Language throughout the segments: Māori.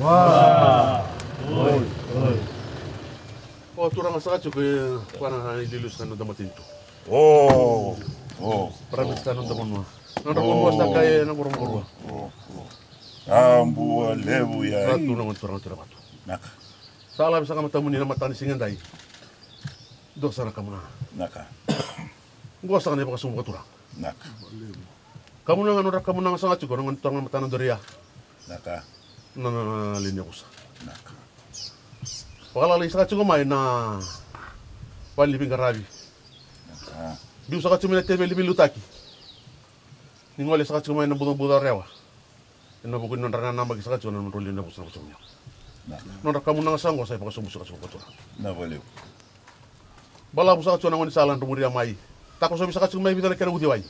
Oi. Oh, turang sakit juga pana ililus kan udah mati itu. Perabot kan udah mau. Nanda pun bos tak kaya nang kurang kurang. Ambu lebu ya. Ratu nang turang turang batu. Naka. Salah bisa kamu tamu ni nama tani singan dai. Dosa nak kamu na. Naka. Gua sangat ni pakasum turang. Naka. Kamu nang sangat juga nang turang nama tanah doria. Naka. Na linya kusa. Naka. Pakala lagi sangat juga main na. Wali pingkarabi. Naka. Biu sangat cuma tebe libi lutaki. Ningole sangat cuma main na buda rewa. Ina buku nang rana nama sangat cuma nang rolin na kusa na kusa. Nora kamu nang sanggo saya pakasum sangat cuma turang. Na boleh. Bala busa ka ngoni salan rumuria mai. Tako so bisa ka mai bitana kena uti wai.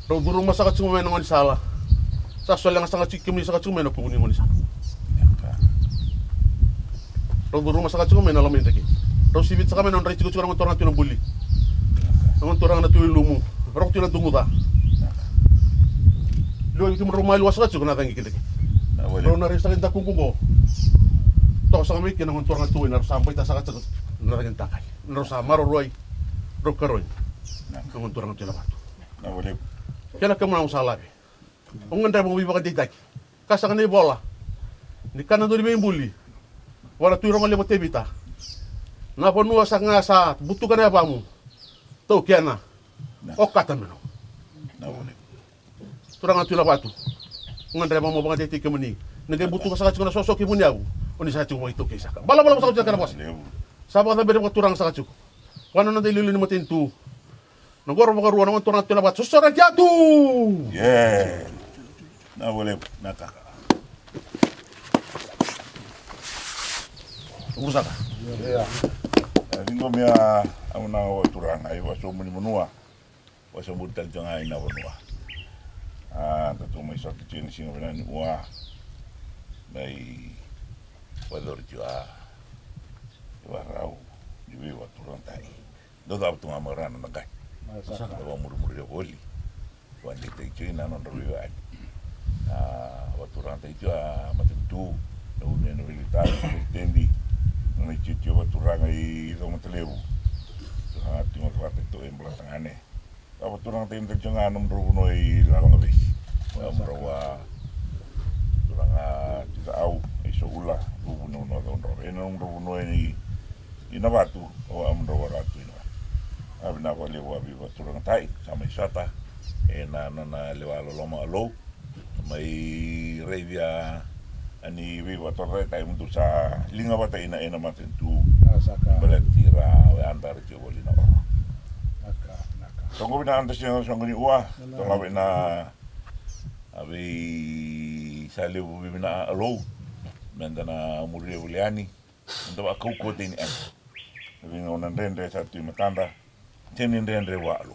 Ro burung masa ka mai ngoni sala. Sa so lang sanga chikim ni sa ka mai no puni ngoni sa. Ro burung masa ka mai na lamin take. Ro sibit sa kami non rai chiku ngon torang tino bulli. Ngon torang na tuwi lumu. Ro tino dunguda. Lo ikim ro mai luas ka na tangi kinde. Ro na resta kinta kungkungo. To sa kami kinangon torang tuwi na sampai ta sa ka naragin takay. Naro sa maro roy. Ro karoy. Ngon torang tino batu. Na boleh. Kaya kamu nang salabi. Ang ganda mo biba ka ditaki. Kasa ka ni bola. Ni kanan do ni may bulli. Wala tuiro nga limo tebita. Na ponua sa nga sa butu ka na ba mo. To kaya na. O kata mo. Na boleh. Turang ang tino batu. Ang ganda mo ba ka ditaki mo ni. Nagay butu ka sa katsi ko na sosok mo niyaw. O ni sa katsi ko ito kay saka. Bala mo sa katsi ka na boss. Sabi ka na bere ko turang sa katsi ko. Kano na dililo ni mo tintu. Nagoro mo karuan ng turang tino batu. Susuran jatu! Yeah. Na boleh. Naka. Urusan ka? Yeah. Ringo mia amuna wa turang ay waso muni munua. Waso mutal jangai na munua. Tatu mai sa kitchen singa bana ni wa. Mai wador jua. Wa rau. Diwi wa turang tai. Do da tu amarana na kai. Sa wa murmur ya boli. Wa ni te china non riwa. Wa turang tai jua matentu. No ne no militar tendi. Ngai chicho wa turang ai do matelebu. Timo kwate to em blatangane. Wa turang tai te jonga nom ro no i lalanga bes. Wa mrawa turang tisa au iso ula bu no no do ro. Eno ro no i ina batu o amro ratu ina. Abna ko lewa bi wa turang tai sama isata. Na lewa lo loma lo. Mai revia ani wi wa torre tai mundu sa linga bata ina matentu beletira we andar ke bolina ora naka songo bina andas yang songo ni ua songo bina abi sale bu bina alo mendana murie buliani ndo ba ko tini an bina onan rende satu matanda teni rende wa alo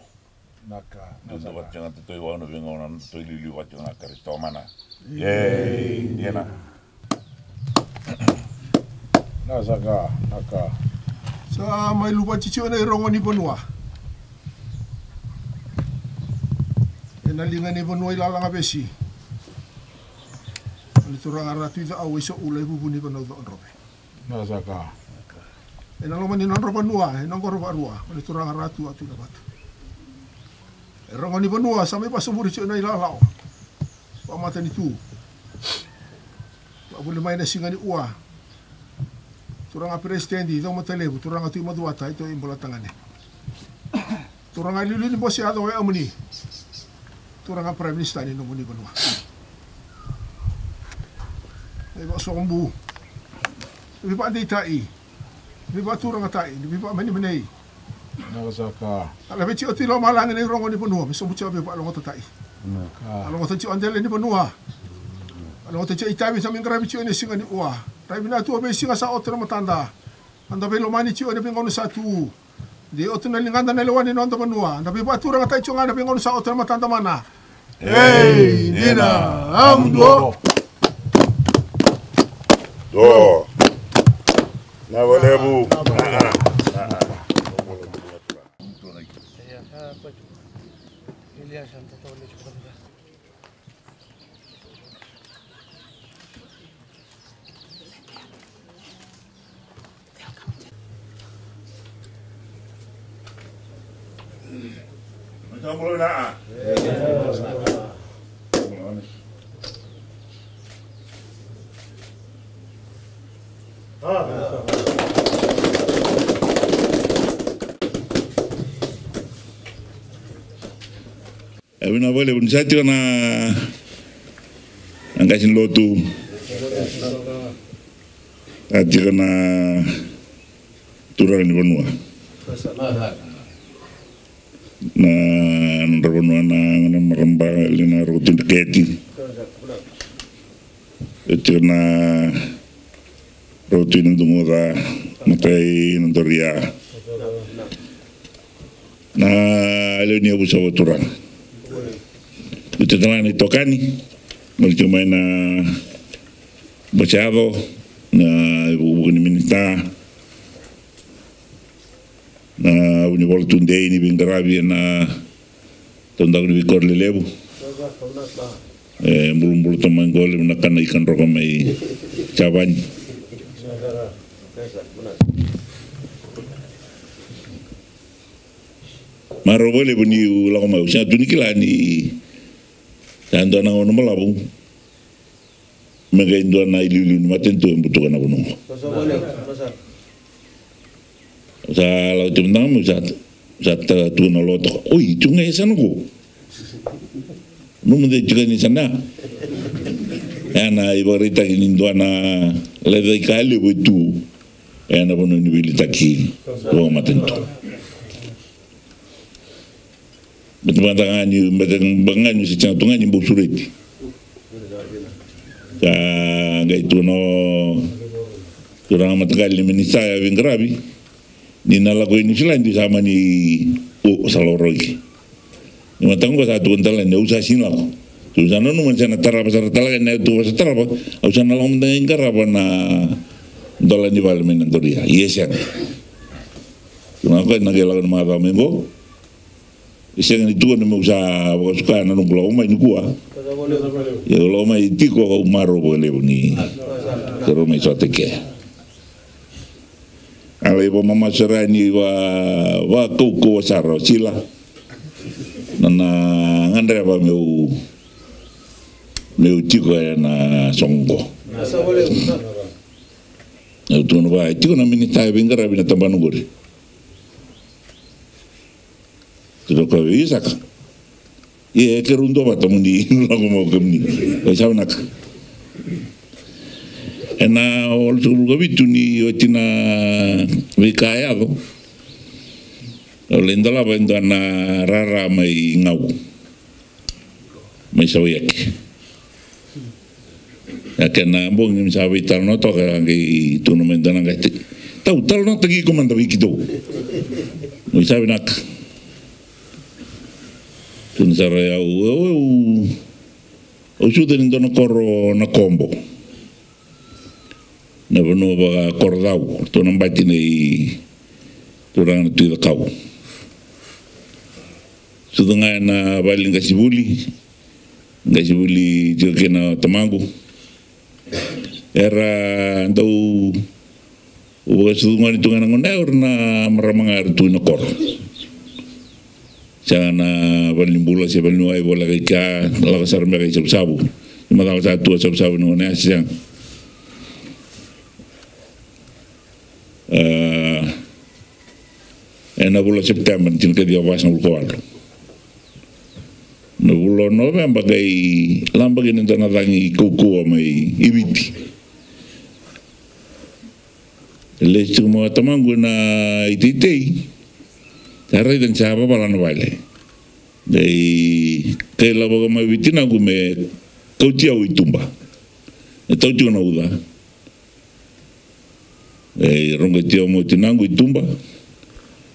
naka ndo ba jangan tu wa no bina onan tu lili wa jangan karisto mana yey diena Naka. Sa may lupa chicho na irongo ni Bonua. Nalingan ni Bonua ilalang abesi. Aliturang aratu ita awi so ulay bubuni ko na doon robe. Nasaka. Naloman ni non roba nua, non ko roba rua. Aliturang aratu atu na batu. Irongo ni Bonua sa may pasumuri chicho na ilalao. Pamatan itu. Boleh main na singa ni ua. Turang a presidente do matalebu turang atu maduata ito imbola tangane. Turang a lilu ni bosi ado ya amuni. Turang a prime minister ni nomuni banua. Ay ba sombu. Bi pa di tai. Bi ba turang a tai, bi pa mani mani. Nasaka. Ala be chi otilo malang ni rongo ni banua, miso bucha be pa longo tai. Naka. Longo tai andele ni banua. Longo tai itabi sa mingra bi chi ni singa ni ua. Rai bina tu abe singa sa otra matanda. Anda be lomani chi ode pingon satu. Di otra na linganda na lewani no anda banua. Anda be batura ngatai chunga na pingon sa otra matanda mana. Hey, Nina, amdo. Do. Na walebu. Abina boleh pun saya cakap na angkasin lotu, cakap na turun di benua, na benua na merembang lina rutin keti, cakap na rutin untuk muda matai nantoria, na leuni abu sawo turun. Setelah ditokani, mereka main bacado, bukan minta, punya bola tunde ini bingkarabi tentang lebih korle lebu, bulu teman gol menekan ikan rokok mai caban. Maro boleh bunyi ulang mau, saya tu ni kila ni. Dan tuan orang nama labu, mereka tuan nak ilu ni macam tu yang butuhkan apa nunggu. Saya lalu tu bentang mu saya tuan lalu tu, oi cungai sana ko, numu juga ni sana. Ana ibarita ini tuan na ledai kali betul, ana pun ni beli taki, tuan macam tu. Betul-betul bangan secara tungan yang bersurat. Gaya itu no, orang matagal ni menisa yang bingkarabi, ni nalago ini selain di sama ni salorogi. Ni matang ko satu kontalan ni usah sinal. Usah no macam na tarapa talaga na itu usah tarapa, usah nalang mentang ingkarapa na dolan di balaman nantoria. Yes yang. Cuma ko nagelagan mga ramembo. Isang itu kan usah suka nanu pulau mai nukua. Ya pulau mai tiko kau maro boleh ni. Terus mai sote ke. Alai po mama serani wa kau saro sila. Nana ngandre apa meu tiko na songko. Ya tu nu ba tiko na minita bingara bina tambanu gori. Tidak kau bisa kan? Ia kerundu apa tamu ni lagu mau kemni. Saya nak. Ena orang sebelum kami tu ni wajina wikaya tu. Lendala bantu na rara mai ngau, mai sawiak. Ya kena bong ni sawi tal noto kaki tu nomen tanang kati. Tahu tal noto lagi komanda wiki tu. Mai sawi nak. Tunsara ya sudah ni dono koro na kombo na beno ba kordau to nambati ni turang tu kau sudah na baling gasibuli juga kena tamago era tau uga sudah ni tungan ngonda na maramangar tu na kor jangan baling bola saya baling nuai bola kaya laga sar mereka sabu cuma laga satu sabu nuai siang ena bola September cinta dia pas nol kuat na bola November bagai lambag ini tanah tangi kuku amai ibiti les cuma tamanggu na ititei Tarai dan siapa balan balik. Dari kalau bagai mai bitin aku me kau jauh itu mbak. Tahu juga nak udah. Rongga jauh mau tenang itu mbak.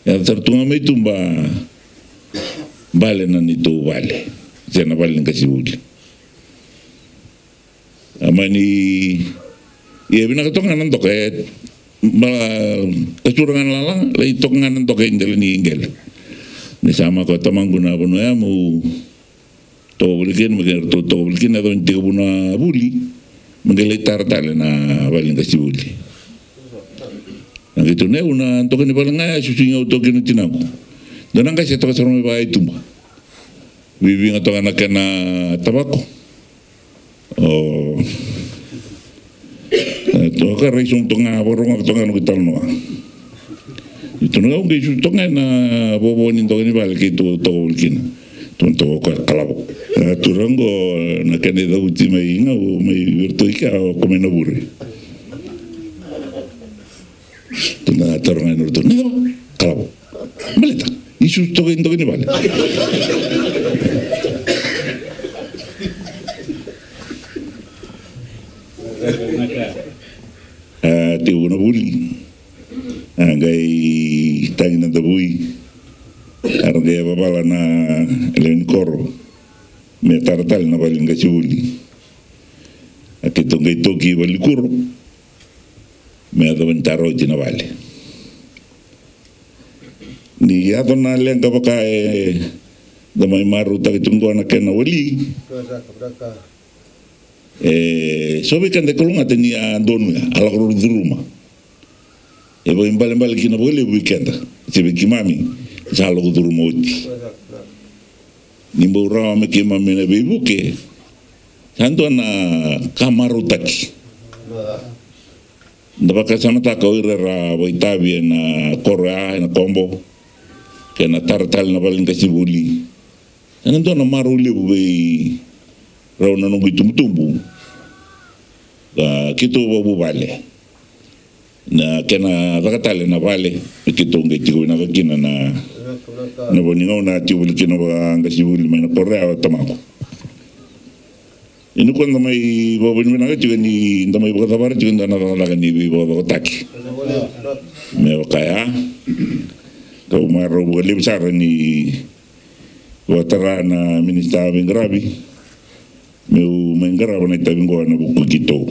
Yang tertunga me itu mbak. Balenan itu balik. Jangan balen kasih budi. Amani, ya bina ketongan nantok kecurangan lalang lagi tongan untuk ingel ni ingel ni sama kota mangguna pun ya mau tahu belikin mungkin tahu belikin atau tiga buna buli menggelitar tali na paling kasih buli nah gitu ni una untuk ni paling ngaya susunya untuk kini cinaku dan angkai saya tak serumai baik tu vivinga tonga na kena tabako o to ka reisum tonga boronga tonga no kitalno itu no ngi ju tonga na bobo ni tonga ni bal ki to ulkina to ko kalabo turango na kene da ultima inga o me virtuika o come no burri tuna torna no to kalabo maleta isu tonga ni bal te una buli ngai tangina da bui arde babala na len koro me tartal na balinga chuli akito ngai toki balikuro me adaventaro tina vale ni adona lenga baka da mai maru ta tungo na kena wali sobe kan de kolunga tenia donu ala ruma e bo imbale kina bole weekend se be kimami sa lo ruma oti ni bo ra me ke mami na be buke santo na kamaru taki da baka samata ko ira boitabi na korea na kombo ke na tartal na balinga sibuli santo na maru le be rauna no tumbu kito babu vale na kena vakatale na vale kito ngai tigo na kina na boninga na tibuli kino ba ngasibuli mai na korea tamako inu kwanda mai babu ni na tigo ni ndamai baka tabara tigo ndana la ni bi babu taki me wakaya to maro bole bisara ni watara na minista Bengrabi meu mengaraba na tabingo na buku kito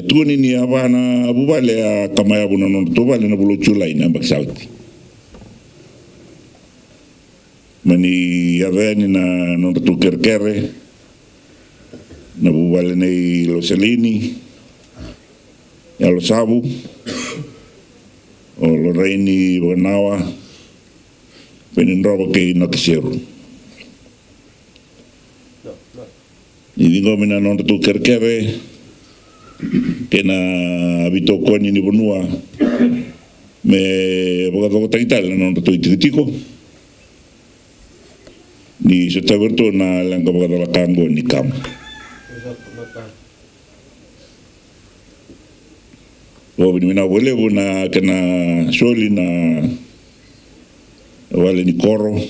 tuoni ni abana bubale a kamaya buno no to bale na bulo chulai na baksauti mani yaveni na no to kerkere na bubale nei lo selini ya lo sabu o lo reini bonawa penin robo ke no kisero ni digo mina no to kerkere kena habito koni ni bonua me boga do taital no to itiko ni se taberto na langa boga do kango ni kam bo ni na bole bona kena soli na wale ni koro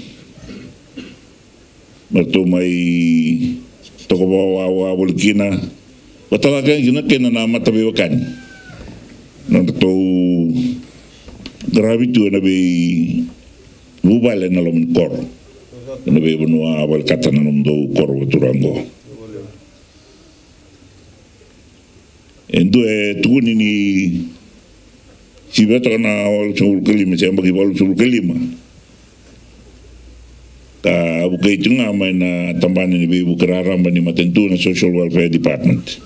merto mai toko wa volkina watala kan gina kena na mata be wakan no to gravitu na be bubale na lom kor na be bonua wal katana no do kor turango endo tuni ni sibeto na wal chul kelima samba ki wal chul kelima ka bukai tunga mai na tambani ni be bukarara ni matentu na social welfare department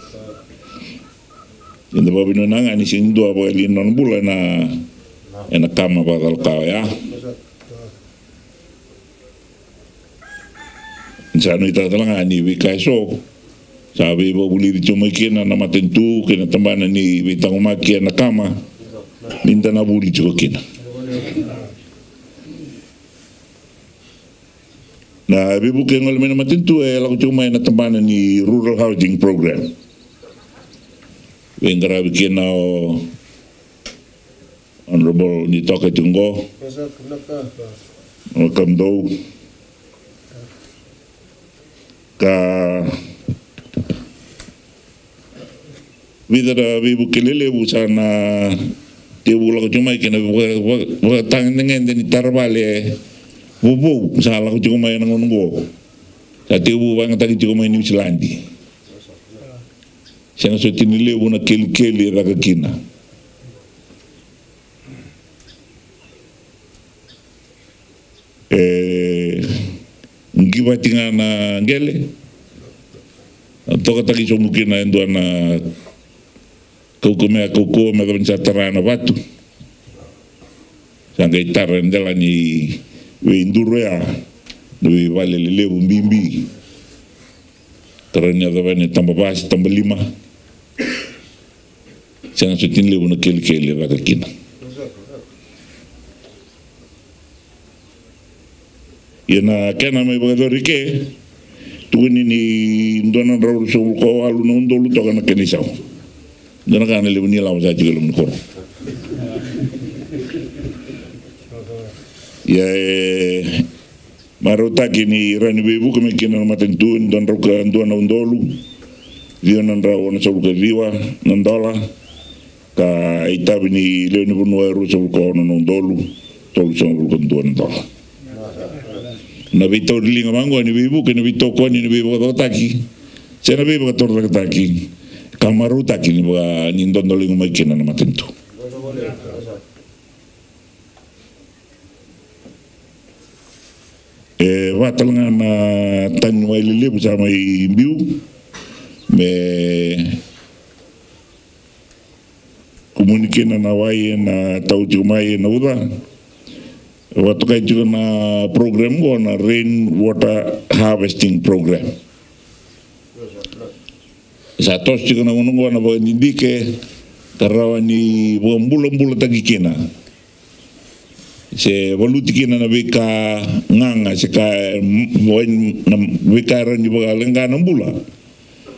in the bobino nanga ni sindo abo eli non bula na kama bakal kau ya insano ita talanga ni wikai so sabi bo buli di cuma kena na matentu kena tambana ni bitang umaki na kama minta na buli juga kena na bibu kengol mena matentu laku cuma na tambana ni rural housing program Bengrabi kena honorable ni toka tungo welcome do ka vidara bibu kelele busana te bula cuma kena buka tangan ni tarbale bubu salah cuma yang nunggu sate bu bang tadi cuma New Zealand Siang so tinile una keli rakakina. Ngiba tinga na ngele. Toka taki so mukina endo na koko me benca terana batu. Sangga itara ndela ni we indurea we vale le lebu mbimbi karanya da vane tamba basi tamba lima sana sutin lebu na kele raka kina yana kena mai bagadori ke tuguni ni ndona raul so ko alu no ndolu toga na keni saw dana kana lebu ni lawa sa jigelo mu ko ya marota kini rani bebu kami kina matentu don roka ndona ndolu vio nandra ona so ko riwa nandola ka itabini leoni bunwa ru so ko no ndolu tolu so ko ndona ndola na vito linga mango ni bebu ke ni vito ko ni bebu ko taki sena bebu ko torda taki kamaru taki ni ba ni ndondo linga mai kina na matentu watalanga na tanwa ile lebu sama imbiu me komunike na wai na tauju mai na uda watu kai juga na program go na rain water harvesting program sa tos juga na unungo na ba indike tarawani bombula tagikena se voluti kina na beka nganga se ka voin na beka ran ju ba lenga na bula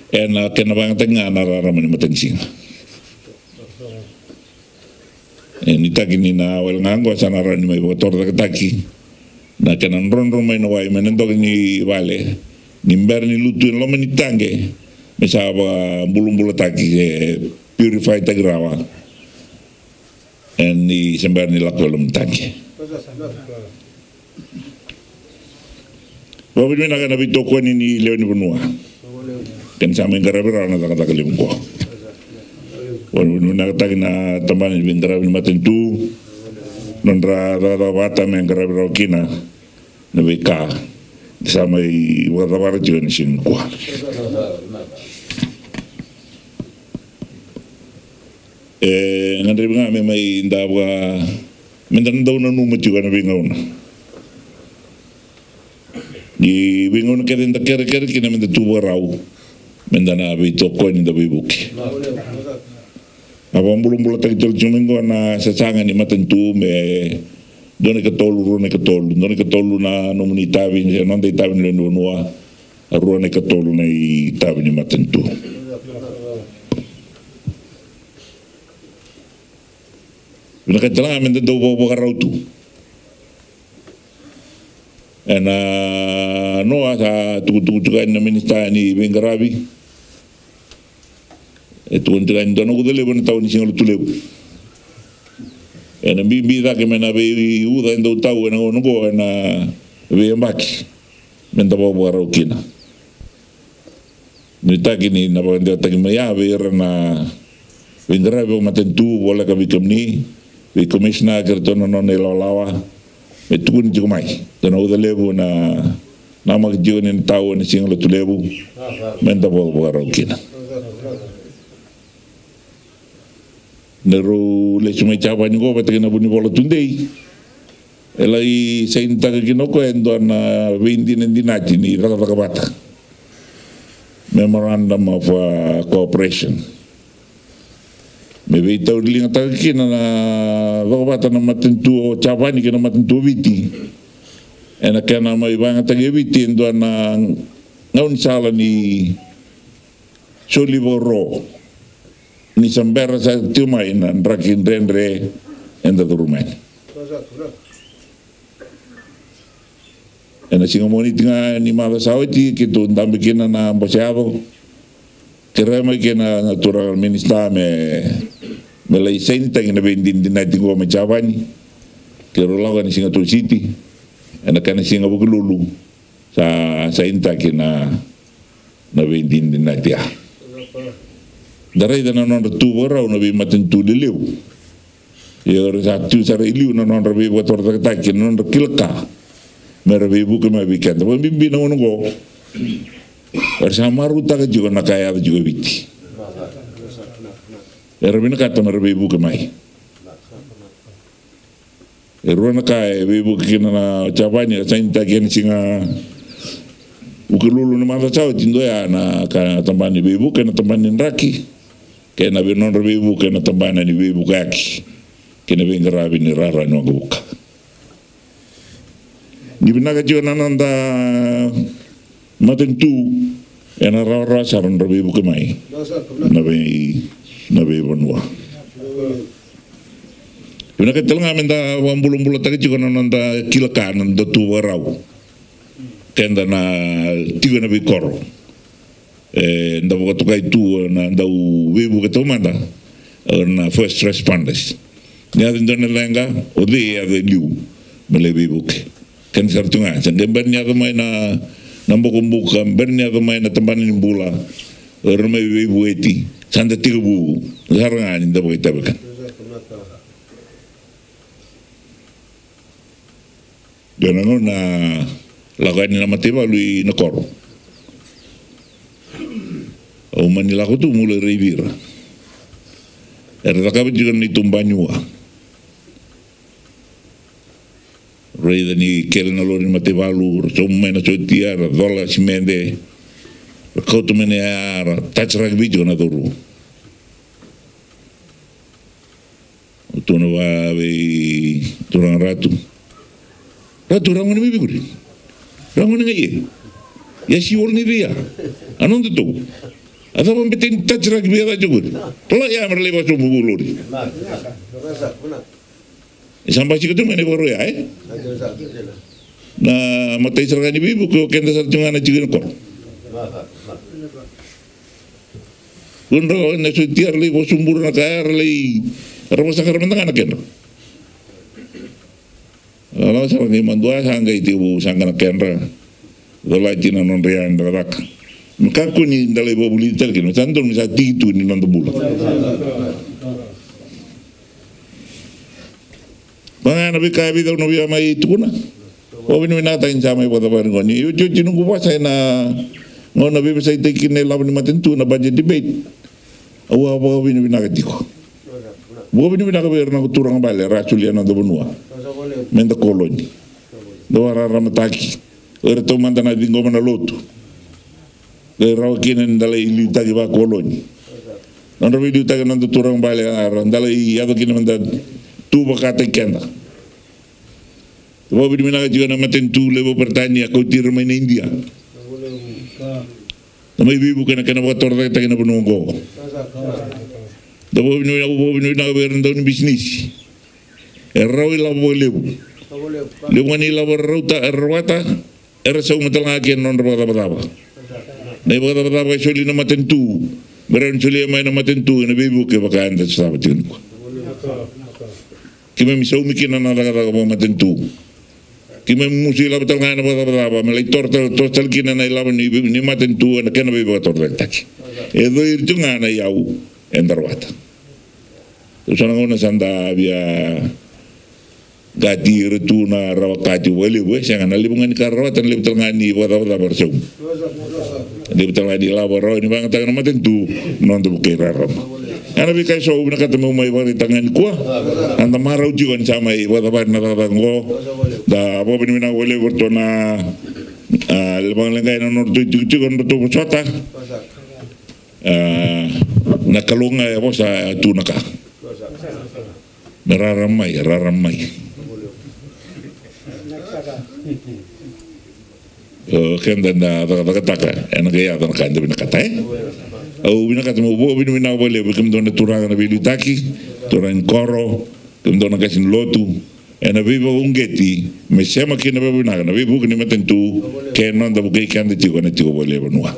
ena kena bang tenga na rara mani matengsinga eni takini na wel ngango sana ran mai botor da taki na kena ron mai no wai menen dog ni vale ni mber ni lutu lo mani tange me sa ba bulu taki purify tagrawa eni sember ni lakolum tange Bapak nak nabi toko ni leoni benua, kan sama yang kerabera na kata kalim ko. Walaupun nak tak na teman yang kerabera matentu, nondra bata yang kerabera kina, nabi ka sama wara jual nisin ko. Ngandri benga memai indawa. Mendan daw na numot juga na bingaw na. Di bingaw na kaya kere kina mendan tuwa raw. Mendan na abito ko ni da bibuki. Abang bulong tayo tol jumingo na sasangan ni matentu me doon ikatolu na numuni tabi ni non day tabi ni nuwa ruan ikatolu na tabi ni matentu. Nakatala amin daw po karaw tu. No sa tukutukan na minista ni Bengarabi. Tukutukan doon ako dali na tao ni Singalo Tulew. Bibida ke mena be uda ndo tao na ono go na be mbaki. Menda po karaw kina. Nitaki ni na ba ndio taki maya be na Bengarabi matentu wala ka bikamni. We commissioner kertono non elolawa metukun jumai dan udah lebu na nama kejuan tahu ni Singalo Tulew menda bol kina neru le cuma capan go betul buni bola tundei elai seinta kino ko endo na 20 nendinati ni rata bata memorandum of cooperation. Maybe ito uling at kina na bakabata na matentu o chapani kina matentu biti. Na kaya na may ibang tagabiti endo na ngayon sala ni Soliboro ni Sambera sa tumay na rakin renre enda turumen. Na singamonit nga ni Mada Sawiti kito ndambi kina na ambasyado. Kira may kina natural minister me lai senta na bendin din natin ko machabani kiro lawan ni Singapore City ana kana Singapore lulu sa inta kina na bendin din natin darai dana non tu bora una bi matentu de lew yo sa tu sa iliu non rabi botor ta kin non kilka me rabi bu ke ma weekend bo bimbi na ono go bersama ruta ke juga nakaya juga biti. Erabina kata merabi ibu kemai. Rona kai bebu kina na Japani sa inta kini singa ukululu na mata chao tindo ya na ka tambani bebu kena tambani raki kena benon bebu kena tambani ni bebu kaki kena bengarabi ni rara no buka ni binaga jiwa nanda matentu ena rara saron bebu kemai na bebu noa Una que telanga menda wambulu-mbulu taki chiko nanda kilakan nanda tu warau. Kenda na tiga na bikoro. Nda buka tukai tu na nda wibu ke tomanda na first responders. Ni ada ndona lenga o de ada liu mele wibu ke. Kan sartunga sang gember ni ada mai na nambo kumbuka ber ni ada mai na tambani bula. Rme wibu eti sanda tiga bu garanga ni nda buka tabakan. Yana na lagani na mateba lui na koro. O manila ko tu mula revira. Era takabit juga ni tumbanyua. Rei ni kel na lori mateba lu so mena so tiara dola simende. Ko tu mene ara touch rugby juga na toru. Tu no va be turang ratu. Ratu rangun ni biguri. Rangun ni ye. Ya si ol ni dia. Anon tu. Ada pun betin touch rugby ada juga. Tola ya merlepas tu buluri. Sampai situ tu mana baru ya? Na matai serkan ibu ko kenda sarjungan aja gini kor. Kunro na sutiar li bosumbur na kair li. Rumah sakar mentangan kendo. Kalau saya ni mandua sangga itu sangga kenra, dola cina non rian darak. Maka aku ni dalai bawa liter kini, santur misal titu ni non tebula. Bagaimana nabi kaya biar nabi amai itu kuna? Oh ini minat yang sama ibu tabar ngoni. Yo cuci nunggu puasa na ngon nabi bisa itekin lawan ni maten tu na budget debate. Awa ini minat katiko. Bawa ini minat biar nak turang balik rasulian atau benua. Menda koloni doara ramataki erto mandana dingo mana lotu raw kinen dalai ili tagi ba koloni non rawi du tagi nando turang bale ar dalai yado kinen manda tu bakata kenda bo bi mina juga na maten tu lebo pertania ko tir main India namai bibu kana ba tor tagi na bunongo do bo bi na berndo ni bisnis Rawi labo lebu. Lebu ni labo rauta erwata erasau matanga kian non raba raba. Nei raba raba soli na matentu. Beran soli mai na matentu na bebu ke bakan da sa batin. Kime misau mikina na raga raga matentu. Kime musi labo tanga na raba raba melai torta tosal kina na labo ni matentu na kana bebu torta tak. Edo irtunga na yau endarwata. Usana ngona sanda via gati retu na rawakati wale we sangan libungan karawatan lib tangani wada bersau lib tangani labaro ni bang tangan matentu non tu kiraram ana bi kai so na katemu mai bari tangan kuah anda marau juga sama i wada bar na ngo da bo bin na wale bertona libang lengai na no tu kon tu sota na kalunga ya bosa tu naka raramai kenda na taka enak ya dan kan debina kata au bina kata mo bo bina boleh bekem dona turang na bilu taki turang koro kem dona kasin lotu ena vivo ungeti me sema kina bina na vivo kini matentu ke non da bukai kan de tigo na tigo boleh benua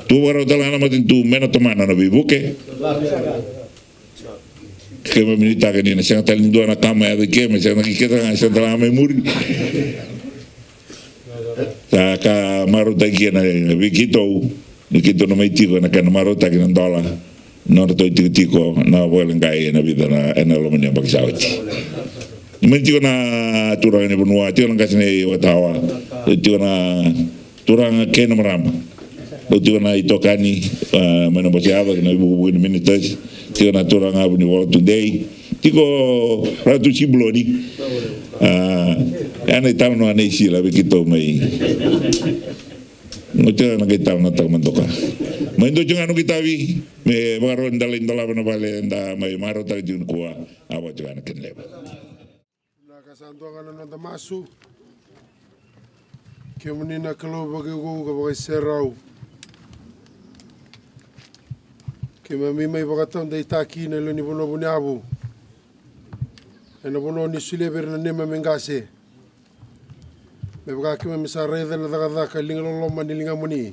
tu waro dalana matentu mena tomana na vivo ke me milita que ni na sanga tal ndo na kama ya de que me sanga que tan sanga la memori ta ka marota que na vikito no mai tigo na kana marota que na dola no to tico na vuelen gai na vida na en lo menyo baksauti me tigo na turang ni benua tigo na kasne watawa tigo na turang ke na marama tigo na itokani mena basiava que na ibu ministers tiko na toranga ni wala today tiko ratu sibloni ana tal no ana sila be kito mai no tira na kita na tak mantoka mai do junga no kita vi me baro ndala na vale nda mai maro ta jun kwa awa junga na ken leba na kasanto kana no tamasu ke menina kalau bagi go ga bagi serau ke mami mai bagatam dei taki na lo ni bono bunyabu ena bono ni sile ber na nema mengase me baga ke mami sa reda na daga ka linga lo mani linga muni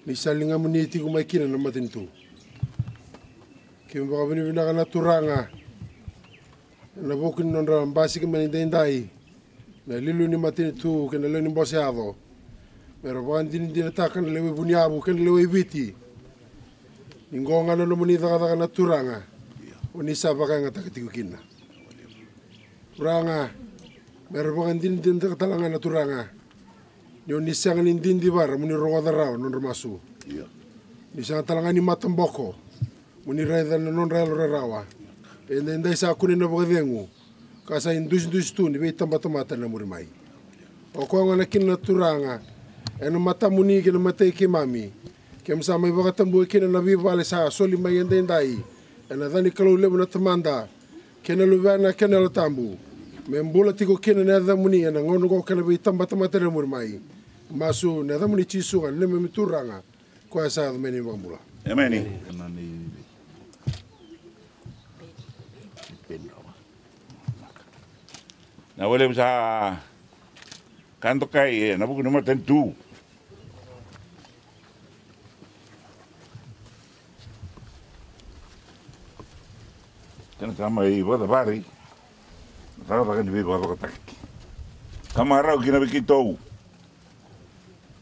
ni sa linga muni ti ko mai kina na matintu ke baga bini bina kana turanga na bokin non ra basi ke mani dai na lilu ni matintu ke na lo ni boseado pero baga din din ta kan lewe bunyabu kan lewe biti ingonga no muni daga na turanga oni sa baka ngata kitikina turanga mer baga din din ta talanga na turanga ni oni sang ni din di bar muni ronga darao non masu ni sang talanga ni matamboko muni reda non relo rawa ende ndai sa kuni na baga dengu kasa indus tu ni be tamba mata na muri mai o ko ngana kin na turanga eno mata muni ke na mata ke mami kem sa mai baga tambu kena na bi vale sa soli mai ndai ena dani kalau le na tamanda kena lu bana kena lu tambu membula tiko kena na da muni ena ngono ko kena bi tamba tamata na mur mai masu na da muni chisu le me turanga ko sa meni bambula emeni na wale sa kanto kai na buku nomor tentu Kena sama ibu bari, kalau pakai duit bawa kotak. Kamarau kena begitu.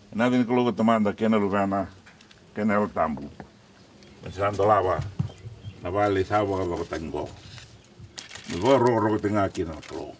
Nanti kalau teman dah kena lubana, kena tambu. Macam tu lah apa? Nabali sahaja bawa kotak go. Bawa roh tengah kena kalau.